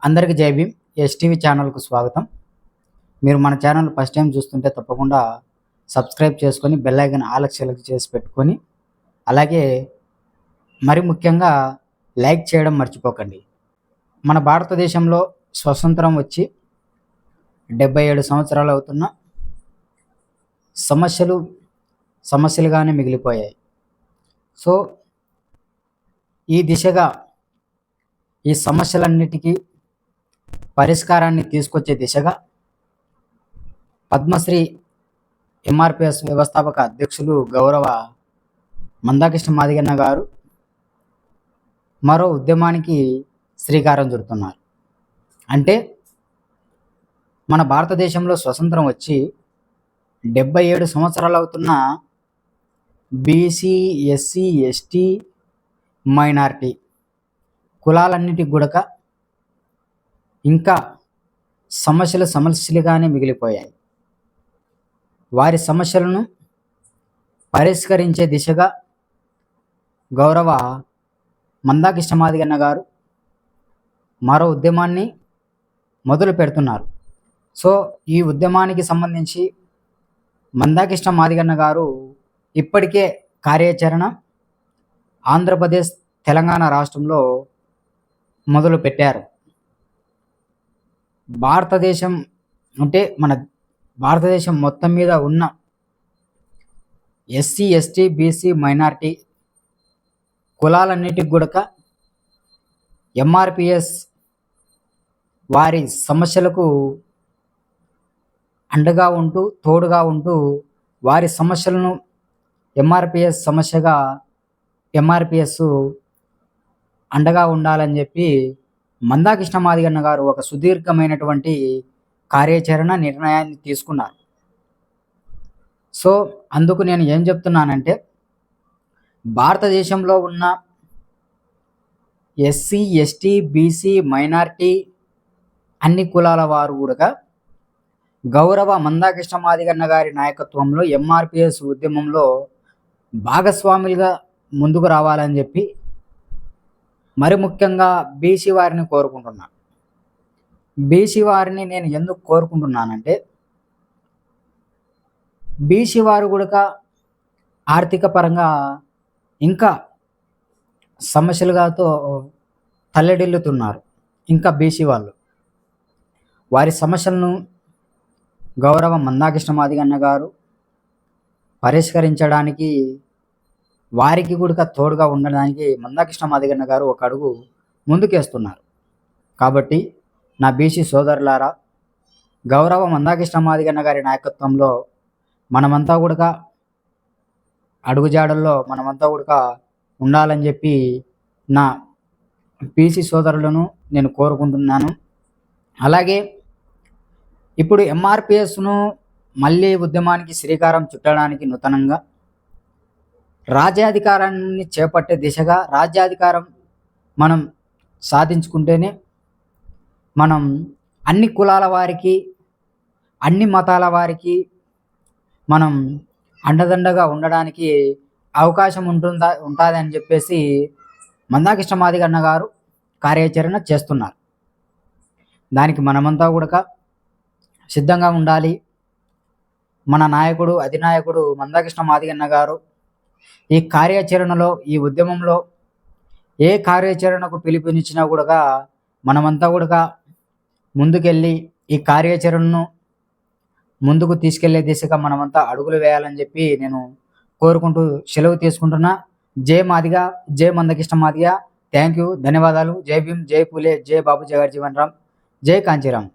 అందరికీ జై భీమ్. ఎస్టీవీ ఛానల్కు స్వాగతం. మీరు మన ఛానల్ ఫస్ట్ టైం చూస్తుంటే తప్పకుండా సబ్స్క్రైబ్ చేసుకొని బెల్ ఐకాన్ ఆల్ సెలెక్ట్ చేసి పెట్టుకొని అలాగే మరి ముఖ్యంగా లైక్ చేయడం మర్చిపోకండి. మన భారతదేశంలో స్వతంత్రం వచ్చి 77 సంవత్సరాలు అవుతున్న సమస్యలుగానే మిగిలిపోయాయి. సో ఈ దిశగా ఈ సమస్యలన్నిటికీ పరిష్కారాన్ని తీసుకొచ్చే దిశగా పద్మశ్రీ ఎంఆర్పిఎస్ వ్యవస్థాపక అధ్యక్షులు గౌరవ మందాకృష్ణ మాదిగన్న గారు మరో ఉద్యమానికి శ్రీకారం చుడుతున్నారు. అంటే మన భారతదేశంలో స్వతంత్రం వచ్చి 77 సంవత్సరాలు అవుతున్న బీసీ, ఎస్సీ, ఎస్టీ, మైనారిటీ కులాలన్నిటికి కూడా ఇంకా సమస్యలుగానే మిగిలిపోయాయి. వారి సమస్యలను పరిష్కరించే దిశగా గౌరవ మందాకృష్ణ మాదిగన్న గారు మరో ఉద్యమాన్ని మొదలు పెడుతున్నారు. సో ఈ ఉద్యమానికి సంబంధించి మందాకృష్ణ మాదిగన్న గారు ఇప్పటికే కార్యాచరణ ఆంధ్రప్రదేశ్, తెలంగాణ రాష్ట్రంలో మొదలు పెట్టారు. భారతదేశం అంటే మన భారతదేశం మొత్తం మీద ఉన్న ఎస్సీ, ఎస్టీ, బీసీ, మైనారిటీ కులాలన్నిటికి కూడా ఎంఆర్పిఎస్ వారి సమస్యలకు అండగా ఉంటూ తోడుగా ఉంటూ వారి సమస్యలను ఎంఆర్పిఎస్ అండగా ఉండాలని చెప్పి మందాకృష్ణ మాదిగన్న గారు ఒక సుదీర్ఘమైనటువంటి కార్యాచరణ నిర్ణయాన్ని తీసుకున్నారు. సో అందుకు నేను ఏం చెప్తున్నానంటే భారతదేశంలో ఉన్న ఎస్సీ, ఎస్టీ, బీసీ, మైనారిటీ అన్ని కులాల వారు కూడా గౌరవ మందాకృష్ణ మాదిగన్న గారి నాయకత్వంలో ఎంఆర్పిఎస్ ఉద్యమంలో భాగస్వాములుగా ముందుకు రావాలని చెప్పి మరి ముఖ్యంగా బీసీ వారిని కోరుకుంటున్నాను. బీసీ వారిని నేను ఎందుకు కోరుకుంటున్నానంటే బీసీ వారు కూడా ఆర్థిక పరంగా ఇంకా సమస్యలుగాతో తల్లడిల్లుతున్నారు. ఇంకా బీసీ వాళ్ళు వారి సమస్యలను గౌరవ మందాకృష్ణ మాదిగన్న గారు పరిష్కరించడానికి వారికి కూడా తోడుగా ఉండడానికి మందాకృష్ణ మాదిగన్న గారు ఒక అడుగు ముందుకేస్తున్నారు. కాబట్టి నా బీసీ సోదరులారా, గౌరవ మందాకృష్ణ మాదిగన్న గారి నాయకత్వంలో మనమంతా కూడా అడుగుజాడల్లో మనమంతా కూడా ఉండాలని చెప్పి నా బీసీ సోదరులను నేను కోరుకుంటున్నాను. అలాగే ఇప్పుడు ఎంఆర్పిఎస్ను మళ్ళీ ఉద్యమానికి శ్రీకారం చుట్టడానికి నూతనంగా రాజ్యాధికారాన్ని చేపట్టే దిశగా రాజ్యాధికారం మనం సాధించుకుంటేనే మనం అన్ని కులాల వారికి, అన్ని మతాల వారికి మనం అండదండగా ఉండడానికి అవకాశం ఉంటుందని చెప్పేసి మందాకృష్ణ మాదిగన్న గారు కార్యాచరణ చేస్తున్నారు. దానికి మనమంతా కూడా సిద్ధంగా ఉండాలి. మన నాయకుడు, అధినాయకుడు మందాకృష్ణ మాదిగన్న గారు ఈ కార్యాచరణలో, ఈ ఉద్యమంలో ఏ కార్యాచరణకు పిలుపునిచ్చినా కూడా మనమంతా కూడా ముందుకెళ్ళి ఈ కార్యాచరణను ముందుకు తీసుకెళ్లే దిశగా మనమంతా అడుగులు వేయాలని చెప్పి నేను కోరుకుంటూ సెలవు తీసుకుంటున్నా. జై మాదిగ, జై మందకృష్ణ మాదిగ. థ్యాంక్ యూ, ధన్యవాదాలు. జై భీమ్, జై పూలే, జై బాబు జగజ్జీవన్ రామ్, జై కాంచీరామ్.